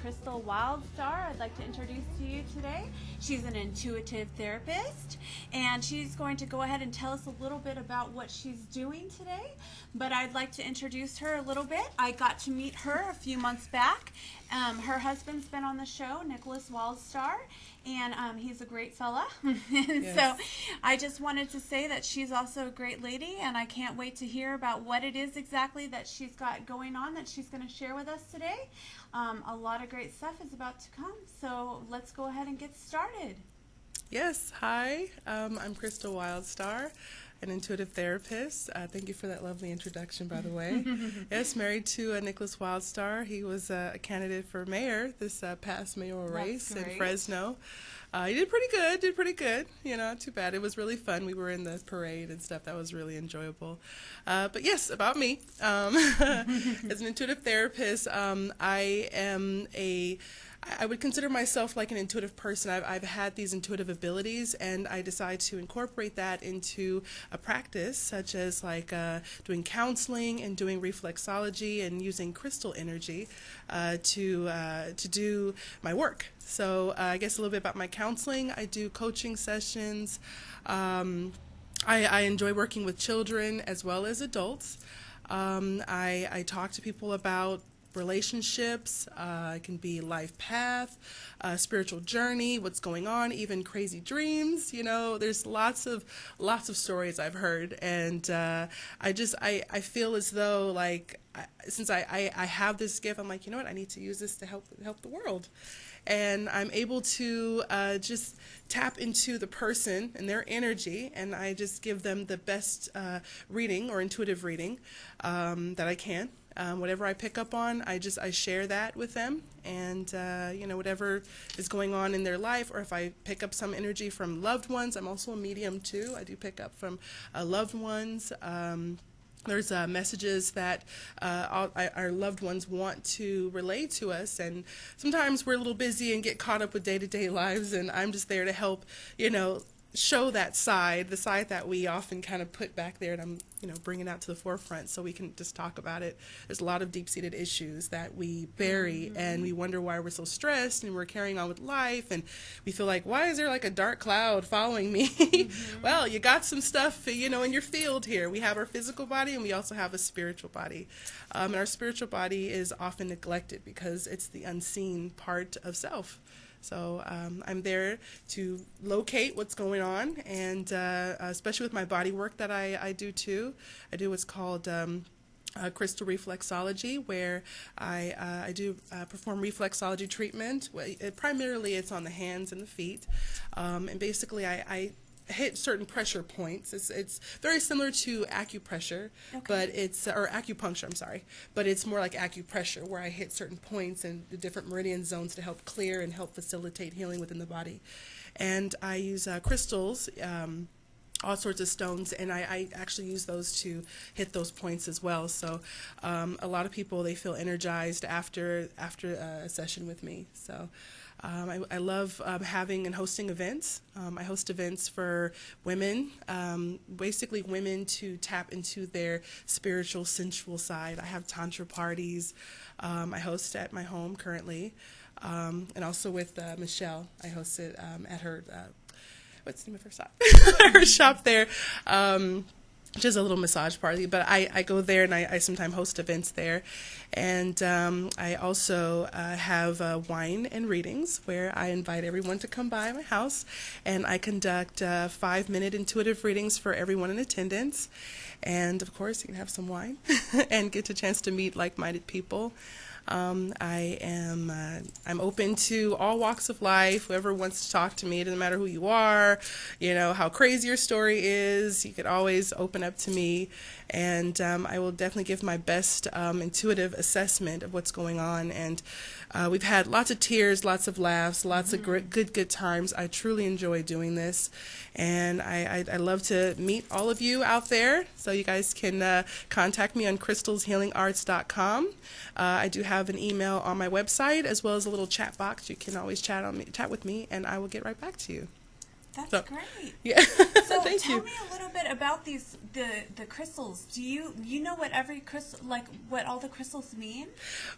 Crystal Wildstar. I'd like to introduce to you today. She's an intuitive therapist, and she's going to go ahead and tell us a little bit about what she's doing today. But I'd like to introduce her a little bit. I got to meet her a few months back. Her husband's been on the show, Nicholas Wildstar, and he's a great fella. Yes. So I just wanted to say that she's also a great lady, and I can't wait to hear about what it is exactly that she's got going on that she's going to share with us today. A lot of great stuff is about to come, so let's go ahead and get started. Yes, hi, I'm Crystal Wildstar, an intuitive therapist. Thank you for that lovely introduction, by the way. Yes, married to Nicholas Wildstar. He was a candidate for mayor this past mayoral race in Fresno. He did pretty good, you know, not too bad. It was really fun. We were in the parade and stuff. That was really enjoyable. But yes, about me. As an intuitive therapist, I would consider myself like an intuitive person. I've had these intuitive abilities, and I decide to incorporate that into a practice, such as like doing counseling and doing reflexology and using crystal energy to do my work. So I guess a little bit about my counseling. I do coaching sessions. I enjoy working with children as well as adults. I talk to people about relationships, it can be life path, spiritual journey, what's going on, even crazy dreams. You know, there's lots of stories I've heard, and I feel as though like since I have this gift, I'm like, you know what, I need to use this to help the world. And I'm able to just tap into the person and their energy, and I just give them the best reading or intuitive reading that I can. Whatever I pick up on, I share that with them, and you know, whatever is going on in their life, or if I pick up some energy from loved ones. I'm also a medium too. I do pick up from loved ones. There's messages that our loved ones want to relay to us, and sometimes we're a little busy and get caught up with day-to-day lives, and I'm just there to help, you know, show that side, the side that we often kind of put back there, and I'm, you know, bringing it out to the forefront so we can just talk about it. There's a lot of deep-seated issues that we bury, and we wonder why we're so stressed, and we're carrying on with life, and we feel like, why is there like a dark cloud following me? Well, you got some stuff, you know, in your field here. We have our physical body, and we also have a spiritual body. And our spiritual body is often neglected because it's the unseen part of self. So I'm there to locate what's going on, and especially with my body work that I do too. I do what's called crystal reflexology, where I do perform reflexology treatment. Primarily it's on the hands and the feet, and basically I hit certain pressure points. It's very similar to acupressure, but it's or acupuncture. I'm sorry, but it's more like acupressure, where I hit certain points and the different meridian zones to help clear and help facilitate healing within the body. And I use crystals, all sorts of stones, and I actually use those to hit those points as well. So a lot of people, they feel energized after a session with me. So. I love having and hosting events. I host events for women, basically women to tap into their spiritual, sensual side. I have tantra parties. I host at my home currently, and also with Michelle. I host it at her, what's the name of her shop? Her shop there. Just a little massage party, but I go there, and I sometimes host events there. And I also have wine and readings, where I invite everyone to come by my house, and I conduct 5-minute intuitive readings for everyone in attendance. And of course, you can have some wine and get a chance to meet like-minded people. I'm open to all walks of life. Whoever wants to talk to me, it doesn't matter who you are, you know, how crazy your story is, you could always open up to me, and I will definitely give my best intuitive assessment of what's going on. And we've had lots of tears, lots of laughs, lots of good times. I truly enjoy doing this, and I love to meet all of you out there. So you guys can contact me on crystalshealingarts.com. I do have an email on my website, as well as a little chat box. You can always chat with me, and I will get right back to you. That's great. Yeah. So Thank you. tell me a little bit about these the crystals. Do you know what every crystal, like what all the crystals mean?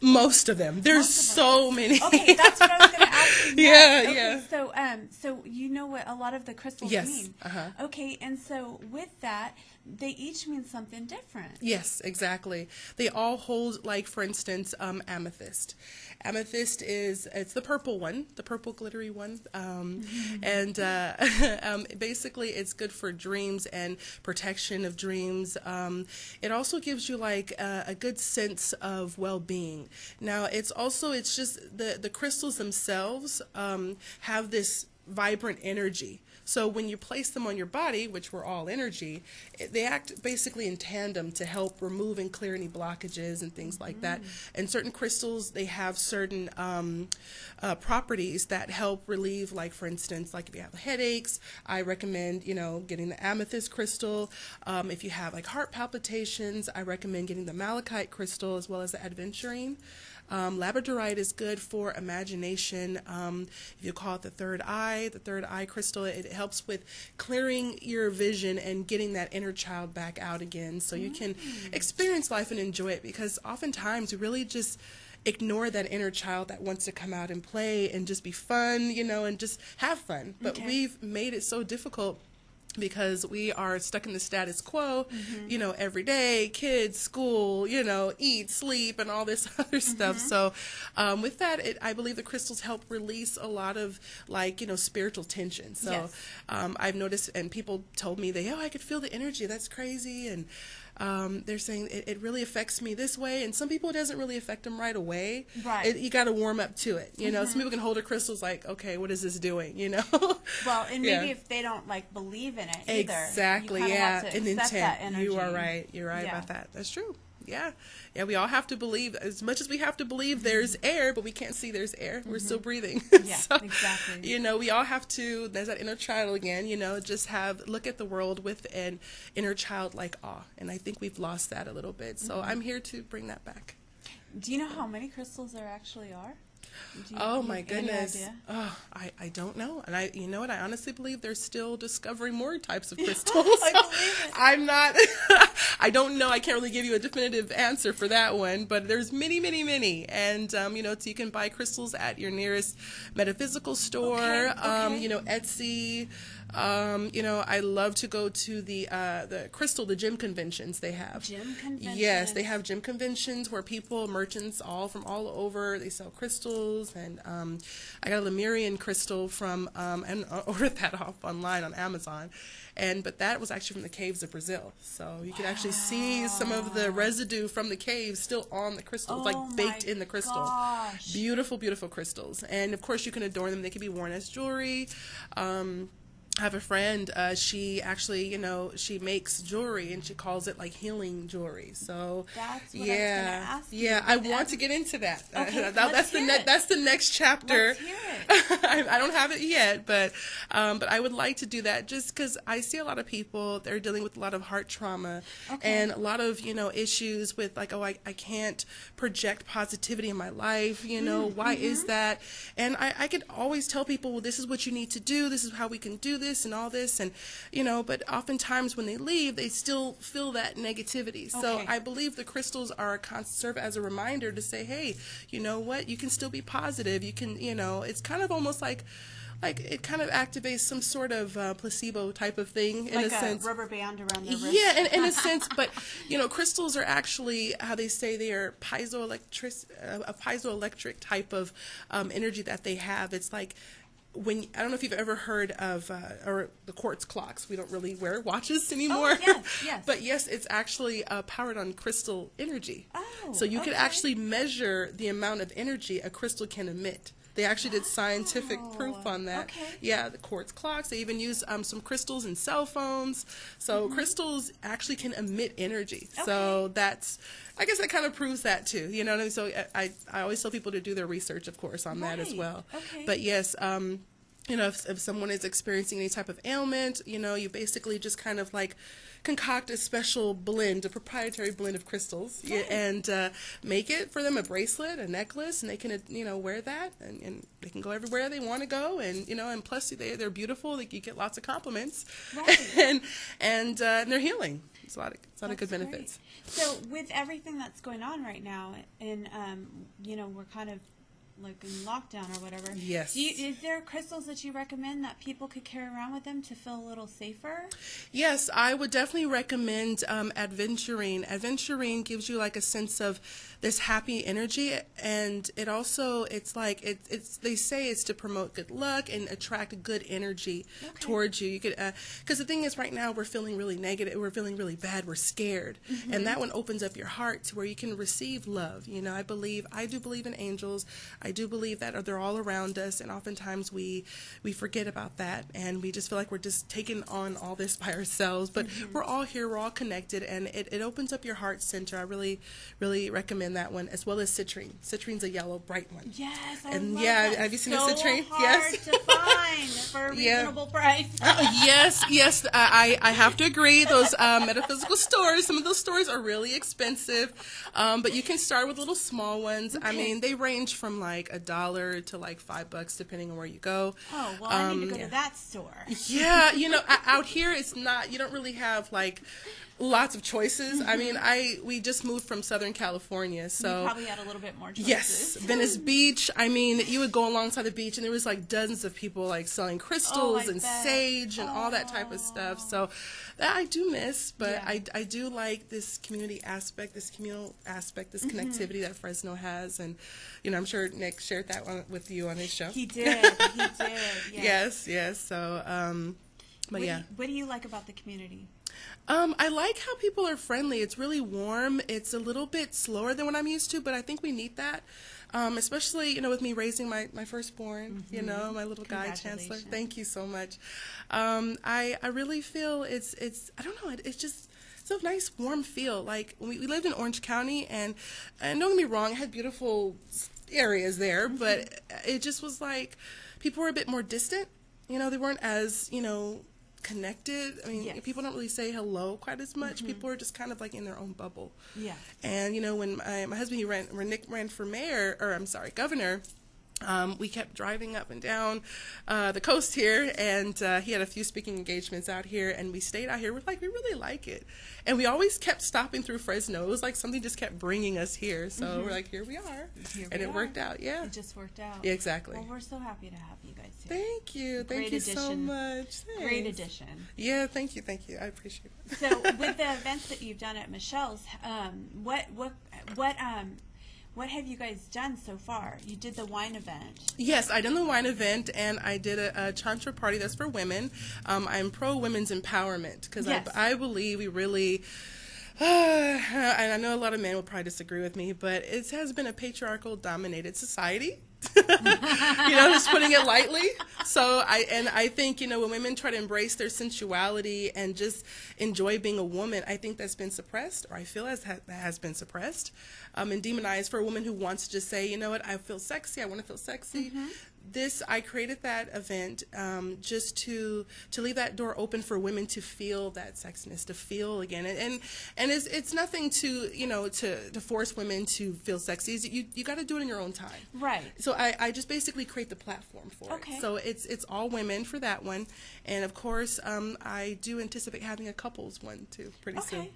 Most of them. There's so many. Okay, that's what I was going to ask you next. Yeah, okay, yeah. So you know what a lot of the crystals mean. Okay, and so with that, they each mean something different. Yes, exactly. They all hold, like, for instance, amethyst. Amethyst it's the purple one, the purple glittery one. And basically it's good for dreams and protection of dreams. It also gives you like a good sense of well-being. Now it's just the crystals themselves have this vibrant energy. So when you place them on your body, which we're all energy, they act basically in tandem to help remove and clear any blockages and things like that. And certain crystals, they have certain properties that help relieve, like for instance, like if you have headaches, I recommend, getting the amethyst crystal. If you have like heart palpitations, I recommend getting the malachite crystal as well as the aventurine. Labradorite is good for imagination. If you call it the third eye crystal, it helps with clearing your vision and getting that inner child back out again so you can experience life and enjoy it, because oftentimes we really just ignore that inner child that wants to come out and play and just be fun, and just have fun. But we've made it so difficult because we are stuck in the status quo, every day, kids, school, eat, sleep, and all this other stuff. So with that, I believe the crystals help release a lot of, spiritual tension. So I've noticed, and people told me, I could feel the energy. That's crazy. And they're saying it really affects me this way, and some people it doesn't really affect them right away. Right. You got to warm up to it. Some people can hold their crystals like, okay, what is this doing? Well, and maybe if they don't believe in it either. Exactly. You have to an accept intent. that energy. You are right. You're right about that. That's true. Yeah. We all have to believe, as much as we have to believe there's air, but we can't see there's air. We're still breathing. Yeah, so, exactly. We all have to, there's that inner child again, just look at the world with an inner childlike awe. And I think we've lost that a little bit. So I'm here to bring that back. Do you know how many crystals there actually are? Oh my goodness. Oh, I don't know. And I honestly believe they're still discovering more types of crystals. I believe it. I'm not, I don't know. I can't really give you a definitive answer for that one, but there's many, many, many. And, so you can buy crystals at your nearest metaphysical store, Etsy. I love to go to the gym conventions they have. Gym conventions? Yes, they have gym conventions where merchants from all over, they sell crystals. And I got a Lemurian crystal from, and I ordered that off online on Amazon. But that was actually from the caves of Brazil. So you can actually see some of the residue from the caves still on the crystal, baked in the crystal. Gosh. Beautiful, beautiful crystals. And of course you can adorn them. They can be worn as jewelry. I have a friend, she actually, she makes jewelry and she calls it healing jewelry. So that's what I was going to ask you. Yeah, I want to get into that. Okay, that's the next chapter. Let's hear it. I don't have it yet, but I would like to do that just because I see a lot of people, they're dealing with a lot of heart trauma and a lot of, issues with I can't project positivity in my life, why is that? And I could always tell people, well, this is what you need to do. This is how we can do this and all this, and but oftentimes when they leave, they still feel that negativity. So I believe the crystals serve as a reminder to say, hey, you know what, you can still be positive. You can, it's kind of almost like it kind of activates some sort of placebo type of thing in a sense. Rubber band around their wrist. Yeah, in a sense, but crystals are actually how they say they are a piezoelectric type of energy that they have. It's like I don't know if you've ever heard of or the quartz clocks. We don't really wear watches anymore. Oh, yes. But yes, it's actually powered on crystal energy. Oh, so you could actually measure the amount of energy a crystal can emit. They actually did scientific proof on that. Okay. Yeah, the quartz clocks. They even use some crystals in cell phones. So crystals actually can emit energy. Okay. So I guess that kind of proves that too. You know what I mean? So I always tell people to do their research, of course, on that as well. Okay. But yes, you know, if someone is experiencing any type of ailment, you know, you basically just kind of like concoct a special blend, a proprietary blend of crystals, and make it for them a bracelet, a necklace, and they can, you know, wear that, and they can go everywhere they want to go, and, you know, and plus they're beautiful. Like, you get lots of compliments, Right. and they're healing. It's a lot of good benefits. Great. So with everything that's going on right now, and you know, we're kind of like in lockdown or whatever. Yes. Is there crystals that you recommend that people could carry around with them to feel a little safer? Yes, I would definitely recommend aventurine. Aventurine gives you like a sense of this happy energy, and it also, it's like it's they say it's to promote good luck and attract good energy towards you. You could, because the thing is, right now we're feeling really negative, we're feeling really bad, we're scared, and that one opens up your heart to where you can receive love. You know, I do believe in angels. I do believe that they're all around us, and oftentimes we forget about that, and we just feel like we're just taking on all this by ourselves. But we're all here, we're all connected, and it opens up your heart center. I really, really recommend that one, as well as citrine. Citrine's a yellow, bright one. Yes, I and love yeah, that. have you seen So a citrine? hard Yes. to find for a reasonable price. Yes. I have to agree. Those metaphysical stores, some of those stores are really expensive, but you can start with little small ones. I mean, they range from like $1 to like $5, depending on where you go. Oh, well, I need to go to that store. Yeah, you know, out here it's not. You don't really have like lots of choices. I mean, we just moved from Southern California, so You probably had a little bit more choices. yes, Venice Beach. I mean, you would go alongside the beach, and there was like dozens of people like selling crystals and sage and all that type of stuff. So that I do miss, but I do like this community aspect, this communal aspect, this connectivity that Fresno has, and you know, I'm sure Nick shared that one with you on his show. He did. Yes. Yes. So, but What do you like about the community? I like how people are friendly. It's really warm. It's a little bit slower than what I'm used to, but I think we need that. Especially, you know, with me raising my firstborn, you know, my little guy chancellor. Thank you so much. I really feel it's I don't know, it's just so nice, warm feel. Like, we lived in Orange County, and don't get me wrong, I had beautiful areas there, but it just was like people were a bit more distant. You know, they weren't as, you know, connected. I mean, people don't really say hello quite as much. People are just kind of like in their own bubble. Yeah. And, you know, when my husband, when Nick ran for governor, we kept driving up and down the coast here, and he had a few speaking engagements out here, and we stayed out here. We're like, we really like it. And we always kept stopping through Fresno. It was like something just kept bringing us here. So we're like, here we are. It worked out, yeah. It just worked out. Yeah, exactly. Well, we're so happy to have you guys here. Thank you. Thank you so much. Thanks. Great addition. Yeah, thank you. I appreciate it. So with the events that you've done at Michelle's, what have you guys done so far? You did the wine event. Yes, I done the wine event, and I did a Chantra party that's for women. I'm pro women's empowerment, because I believe we really, and I know a lot of men will probably disagree with me, but it has been a patriarchal dominated society. You know, just putting it lightly. So I think, you know, when women try to embrace their sensuality and just enjoy being a woman, I think that's been suppressed, or I feel that has been suppressed and demonized. For a woman who wants to just say, you know what, I feel sexy, I want to feel sexy. I created that event just to leave that door open for women to feel that sexiness, to feel again, and it's nothing to, you know, to force women to feel sexy. You got to do it in your own time, right? So I just basically create the platform for it. So it's all women for that one, and of course I do anticipate having a couples one too pretty soon.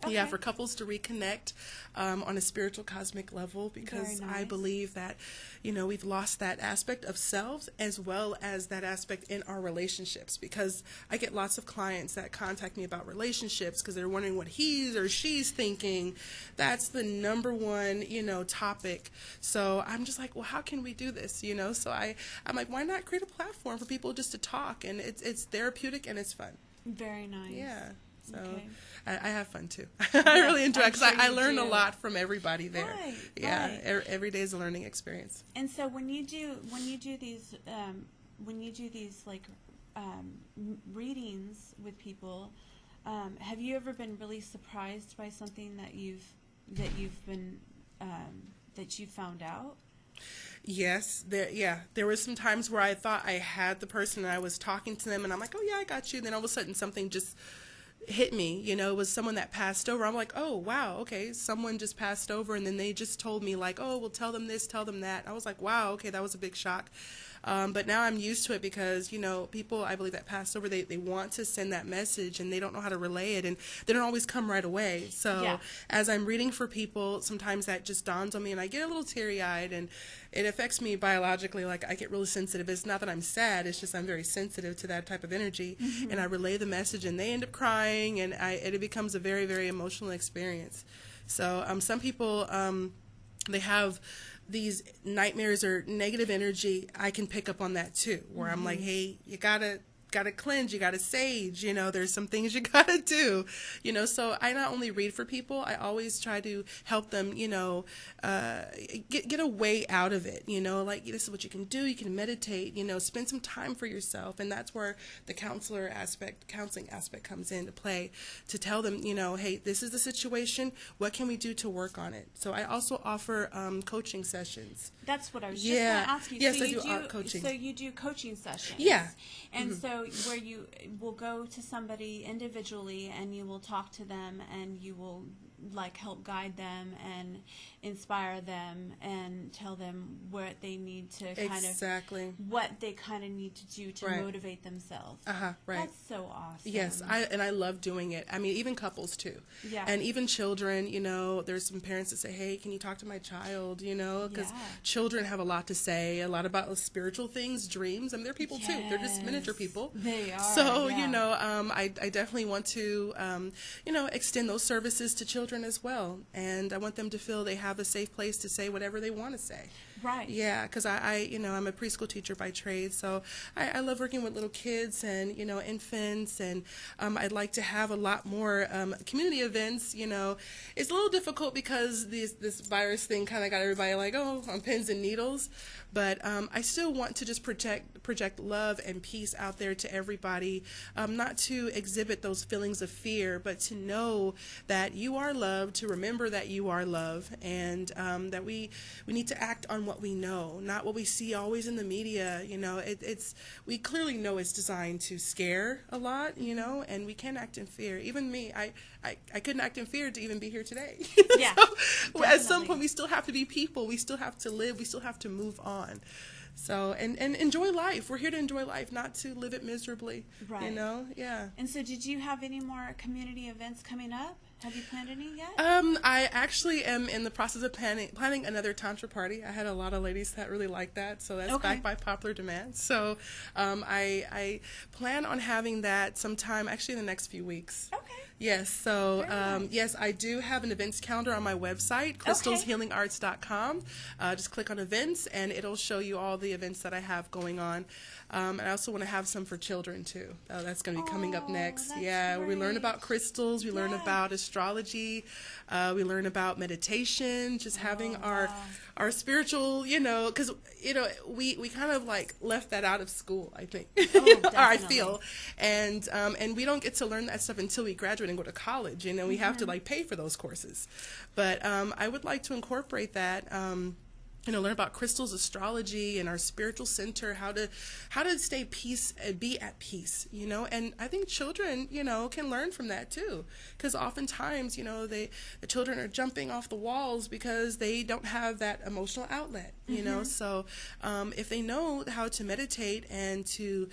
Yeah, for couples to reconnect on a spiritual, cosmic level, because I believe that, you know, we've lost that aspect of selves as well as that aspect in our relationships, because I get lots of clients that contact me about relationships because they're wondering what he's or she's thinking. That's the number one, you know, topic. So I'm just like, well, how can we do this, you know? So I'm like, why not create a platform for people just to talk, and it's therapeutic and it's fun. Very nice. Yeah. So I have fun too. I really enjoy it because I learn a lot from everybody there. Every day is a learning experience. And so when you do these like readings with people, have you ever been really surprised by something that you've found out? Yes, there was some times where I thought I had the person and I was talking to them and I'm like, oh yeah, I got you. Then all of a sudden something just hit me, it was someone that passed over. I'm like, oh wow, okay, someone just passed over, and then they just told me like, oh, well, tell them this, tell them that. I was like, wow, okay, that was a big shock. But now I'm used to it because, people, I believe, that passed over, they want to send that message and they don't know how to relay it, and they don't always come right away. So as I'm reading for people, sometimes that just dawns on me and I get a little teary-eyed, and it affects me biologically. Like, I get really sensitive. It's not that I'm sad, it's just I'm very sensitive to that type of energy, and I relay the message and they end up crying, and it becomes a very, very emotional experience. So some people, they have these nightmares or negative energy. I can pick up on that too, where I'm like, hey, you gotta cleanse, you gotta sage, there's some things you gotta do, so I not only read for people, I always try to help them, get a way out of it, like, this is what you can do. You can meditate, spend some time for yourself, and that's where the counseling aspect comes into play, to tell them, hey, this is the situation, what can we do to work on it? So I also offer coaching sessions. That's what I was just going to ask you. Yes, so I do art coaching. So you do coaching sessions. Yeah. And so where you will go to somebody individually and you will talk to them and you will like help guide them and inspire them and tell them what they need to what they kind of need to do to motivate themselves. Right. That's so awesome. Yes, I love doing it. I mean, even couples too. Yeah. And even children, there's some parents that say, hey, can you talk to my child, because children have a lot to say, a lot about spiritual things, dreams. I mean, they're people too. They're just miniature people. They are. So, I definitely want to, extend those services to children as well. And I want them to feel they have a safe place to say whatever they want to say. Right. Yeah, because I'm a preschool teacher by trade, so I love working with little kids and, infants, and I'd like to have a lot more community events. It's a little difficult because this virus thing kind of got everybody like, oh, on pins and needles, but I still want to just project love and peace out there to everybody, not to exhibit those feelings of fear, but to know that you are loved, to remember that you are loved, and that we need to act on what we know, not what we see always in the media. We clearly know it's designed to scare a lot, and we can act in fear. Even me, I couldn't act in fear to even be here today. Yeah. So at some point we still have to be people, we still have to live, we still have to move on. So, and enjoy life. We're here to enjoy life, not to live it miserably. Right. Yeah. And so did you have any more community events coming up? Have you planned any yet? I actually am in the process of planning another Tantra party. I had a lot of ladies that really like that, so that's back by popular demand. So I plan on having that sometime, actually in the next few weeks. Okay. Yes, so yes, I do have an events calendar on my website, crystalshealingarts.com. Just click on events, and it'll show you all the events that I have going on. And I also want to have some for children too. That's going to be coming up next. Yeah, where we learn about crystals, we learn about astrology, we learn about meditation, just having our spiritual, because we kind of like left that out of school, I think. Or I feel, and we don't get to learn that stuff until we graduate and go to college. We have to like pay for those courses. But I would like to incorporate that. Learn about crystals, astrology, and our spiritual center, how to stay peace and be at peace, and I think children, can learn from that too, because oftentimes, the children are jumping off the walls because they don't have that emotional outlet, so if they know how to meditate and to,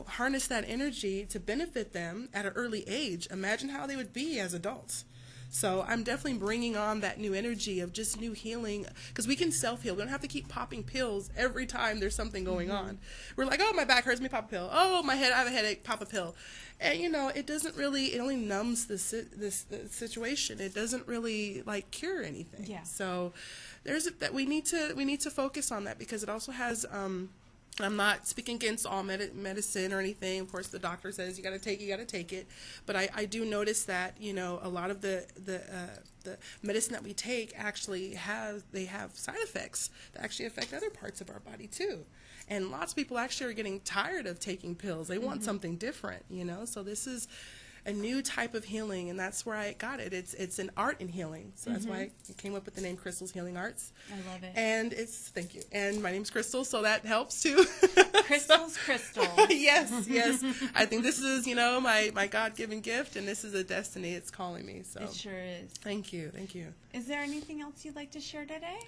harness that energy to benefit them at an early age, imagine how they would be as adults. So I'm definitely bringing on that new energy of just new healing, because we can self-heal. We don't have to keep popping pills every time there's something going on. We're like, oh, my back hurts, me pop a pill. Oh, my head, I have a headache, pop a pill. And, it doesn't really, it only numbs the situation. It doesn't really, like, cure anything. Yeah. So we need to focus on that, because it also has... I'm not speaking against all medicine or anything. Of course, the doctor says you got to take it. But I do notice that, a lot of the medicine that we take actually have side effects that actually affect other parts of our body too. And lots of people actually are getting tired of taking pills. They want something different, So this is a new type of healing, and that's where I got it. It's an art in healing, so that's why I came up with the name Crystal's Healing Arts. I love it. And thank you. And my name's Crystal, so that helps too. Crystal's Crystal. Yes. I think this is, my God-given gift, and this is a destiny. It's calling me. So It sure is. Thank you. Is there anything else you'd like to share today?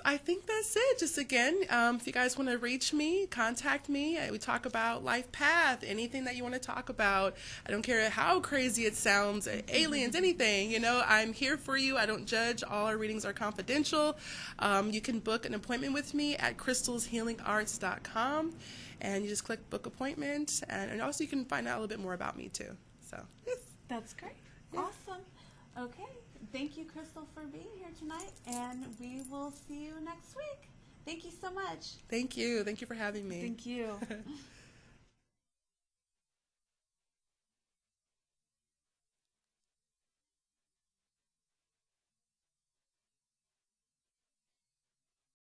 I think that's it. Just again, if you guys want to reach me, contact me. We talk about life path, anything that you want to talk about. I don't care how crazy it sounds, aliens, anything, I'm here for you. I don't judge. All our readings are confidential. You can book an appointment with me at crystalshealingarts.com, and you just click book appointment, and also you can find out a little bit more about me too. So, yes. That's great. Yeah. Awesome. Okay. Thank you, Crystal, for being here tonight, and we will see you next week. Thank you so much. Thank you. Thank you for having me. Thank you.